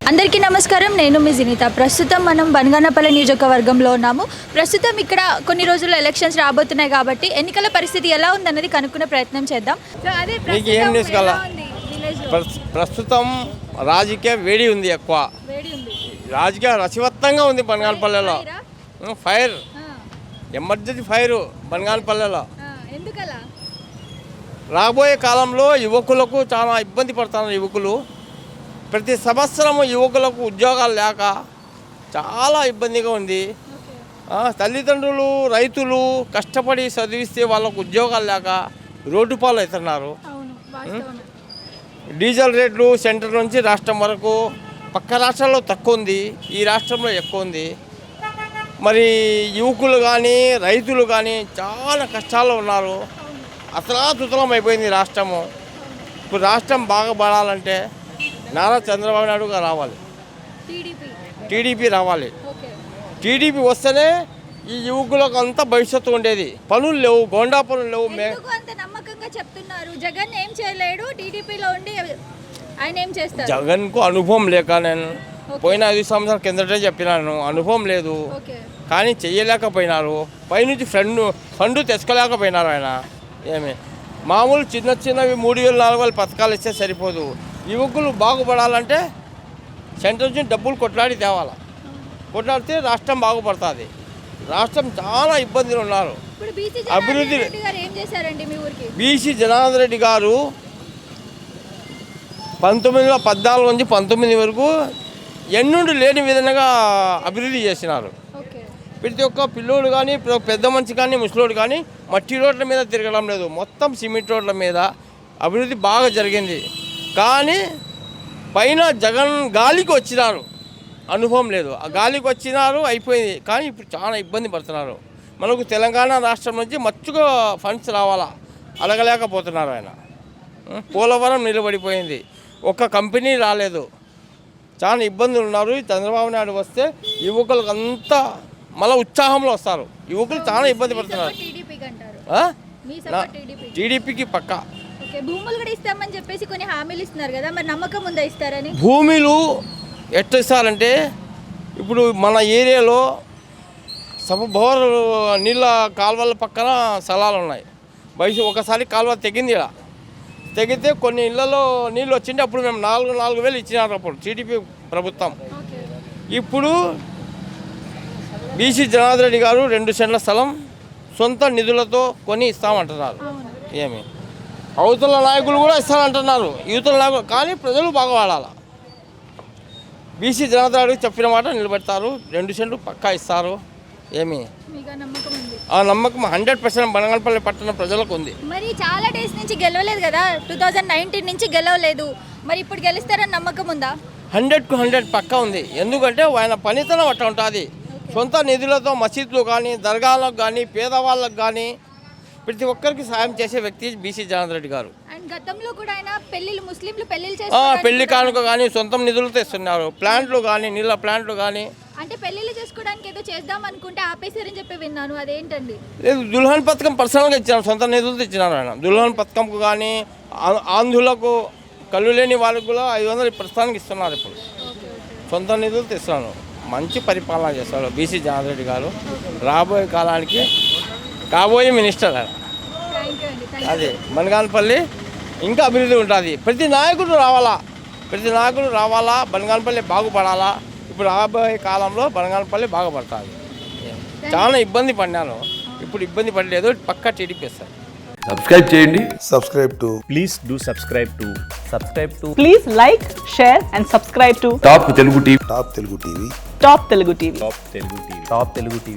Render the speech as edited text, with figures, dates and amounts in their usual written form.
అందరికీ నమస్కారం. నేను మీ జినిత. ప్రస్తుతం మనం బనగానపల్లి నియోజకవర్గంలో ఉన్నాము. ప్రస్తుతం ఇక్కడ కొన్ని రోజుల్లో ఎలక్షన్స్ రాబోతున్నాయి కాబట్టి ఎన్నికల పరిస్థితి ఎలా ఉందన్నది కనుక్కునే ప్రయత్నం చేద్దాం. ప్రస్తుతం రాజకీయ వేడి ఉంది, ఎక్కువ రాజకీయ రసవత్తంగా ఉంది బనగానపల్లిలో. ఫైర్, ఎమర్జెన్సీ ఫైర్ బనగానపల్లిలో. రాబోయే కాలంలో యువకులకు చాలా ఇబ్బంది పడుతున్నారు. యువకులు ప్రతి సంవత్సరం యువకులకు ఉద్యోగాలు లేక చాలా ఇబ్బందిగా ఉంది. తల్లిదండ్రులు, రైతులు కష్టపడి చదివిస్తే వాళ్ళకు ఉద్యోగాలు లేక రోడ్డు పాలు అవుతున్నారు. డీజిల్ రేట్లు సెంటర్ నుంచి రాష్ట్రం వరకు పక్క రాష్ట్రాల్లో తక్కువ ఉంది, ఈ రాష్ట్రంలో ఎక్కువ ఉంది. మరి యువకులు కానీ రైతులు కానీ చాలా కష్టాల్లో ఉన్నారు. అతలాతుతలం అయిపోయింది రాష్ట్రము. ఇప్పుడు రాష్ట్రం బాగా పడాలంటే నారా చంద్రబాబు నాయుడు గారు రావాలి, టీడీపీ రావాలి. టీడీపీ వస్తేనే ఈ యువకులకు అంతా భవిష్యత్తు ఉండేది. పనులు లేవు, గోండా పనులు లేవు. జగన్కు అనుభవం లేక, నేను పోయిన 5 సంవత్సరాల కిందటే చెప్పినాను, అనుభవం లేదు కానీ చెయ్యలేకపోయినారు. పైనుంచి ఫండ్ తెచ్చుకోలేకపోయినారు ఆయన. ఏమి మామూలు చిన్నవి 3,000 4,000 పథకాలు ఇస్తే సరిపోదు. యువకులు బాగుపడాలంటే సెంటర్ నుంచి డబ్బులు కొట్లాడి తేవాలి. కొట్లాడితే రాష్ట్రం బాగుపడుతుంది. రాష్ట్రం చాలా ఇబ్బందులు ఉన్నారు. అభివృద్ధి బీసీ జనార్దన్ రెడ్డి గారు 1914 నుంచి 19 వరకు ఎన్నుండి లేని విధంగా అభివృద్ధి చేసినారు. ప్రతి ఒక్క పిల్లోడు కానీ పెద్ద మనిషి కానీ ముసలోడు కానీ మట్టి రోడ్ల మీద తిరగడం లేదు, మొత్తం సిమెంట్ రోడ్ల మీద అభివృద్ధి బాగా జరిగింది. కానీ పైన జగన్ గాలికి వచ్చినారు, అనుభవం లేదు. ఆ గాలికి వచ్చినారు, అయిపోయింది. కానీ ఇప్పుడు చాలా ఇబ్బంది పడుతున్నారు. మనకు తెలంగాణ రాష్ట్రం నుంచి మచ్చుగా ఫండ్స్ రావాలా, అడగలేకపోతున్నారు ఆయన. పోలవరం నిలబడిపోయింది, ఒక్క కంపెనీ రాలేదు. చాలా ఇబ్బందులు ఉన్నారు. చంద్రబాబు నాయుడు వస్తే యువకులకు అంతా మళ్ళీ ఉత్సాహంలో వస్తారు. యువకులు చాలా ఇబ్బంది పడుతున్నారు. టీడీపీకి పక్కా. భూములు కూడా ఇస్తామని చెప్పేసి కొన్ని హామీలు ఇస్తున్నారు కదా, మరి నమ్మకం ఉందా ఇస్తారని? భూములు ఎట్లా ఇస్తారంటే, ఇప్పుడు మన ఏరియాలో బోర్ నీళ్ళ కాలువల పక్కన స్థలాలు ఉన్నాయి. ఒకసారి కాలువ తెగింది. ఇలా తెగితే కొన్ని ఇళ్లలో నీళ్ళు వచ్చింది. అప్పుడు మేము 4,000 ఇచ్చినారు అప్పుడు టీడీపీ ప్రభుత్వం. ఇప్పుడు బీసీ జనార్దన్ రెడ్డి గారు 2 సెంట్ల స్థలం సొంత నిధులతో కొని ఇస్తామంటున్నారు. ఏమి అవతల నాయకులు కూడా ఇస్తానంటున్నారు, యువతల నాయకులు. కానీ ప్రజలు బాగా వాడాలి. బీసీ జనార్దన్ రెడ్డి చెప్పిన మాట నిలబెడతారు. 2 సెంట్లు పక్కా ఇస్తారు. ఏమి ఆ నమ్మకం 100% బనగానపల్లి పట్టణ ప్రజలకు ఉంది. మరి చాలా డేస్ నుంచి గెలవలేదు కదా, 2019 నుంచి గెలవలేదు. మరి ఇప్పుడు గెలుస్తారని నమ్మకం ఉందా? 100కు 100 పక్కా ఉంది. ఎందుకంటే ఆయన పనితనం అట్లా ఉంటుంది. సొంత నిధులతో మసీదులు కానీ, దర్గాలకు కానీ, పేదవాళ్ళకు కానీ ప్రతి ఒక్కరికి సాయం చేసే వ్యక్తి బీసీ జనార్దన్ రెడ్డి గారు. గతంలో కూడా ఆయన పెళ్లి కానుక కానీ సొంతం నిధులతో ఇస్తున్నారు. ప్లాంట్లు కానీ, నీళ్ళ ప్లాంట్లు కానీ. అంటే పెళ్లిళ్ళు చేసుకోవడానికి ఏదో చేద్దాం అనుకుంటే ఆపేశారని చెప్పి విన్నాను, అదేంటండి? లేదు, దుల్హన్ పథకం పర్సనల్గా ఇచ్చినారు, సొంత నిధులతో ఇచ్చినారు ఆయన. దుల్హన్ పథకంకు కానీ, ఆంధ్రులకు కళ్ళు లేని వాళ్ళకు కూడా 500 ప్రస్తుతానికి ఇస్తున్నారు. ఇప్పుడు సొంత నిధులతో ఇస్తున్నారు. మంచి పరిపాలన చేస్తారు బీసీ జనార్దన్ రెడ్డి గారు. రాబోయే కాలానికి కాబోయే మినిస్టర్ ఆయన. అదే బనగానపల్లి ఇంకా అభివృద్ధి ఉంటుంది. ప్రతి నాయకుడు రావాలా, బనగానపల్లి బాగుపడాలా. ఇప్పుడు రాబోయే కాలంలో బనగానపల్లి బాగుపడుతుంది. చాలా ఇబ్బంది పడినాను, ఇప్పుడు ఇబ్బంది పడలేదు. పక్కా టీడీపీ ఇస్తారు. సబ్స్క్రైబ్ చేయండి. Please like, share and subscribe to top Telugu TV. Top Telugu TV.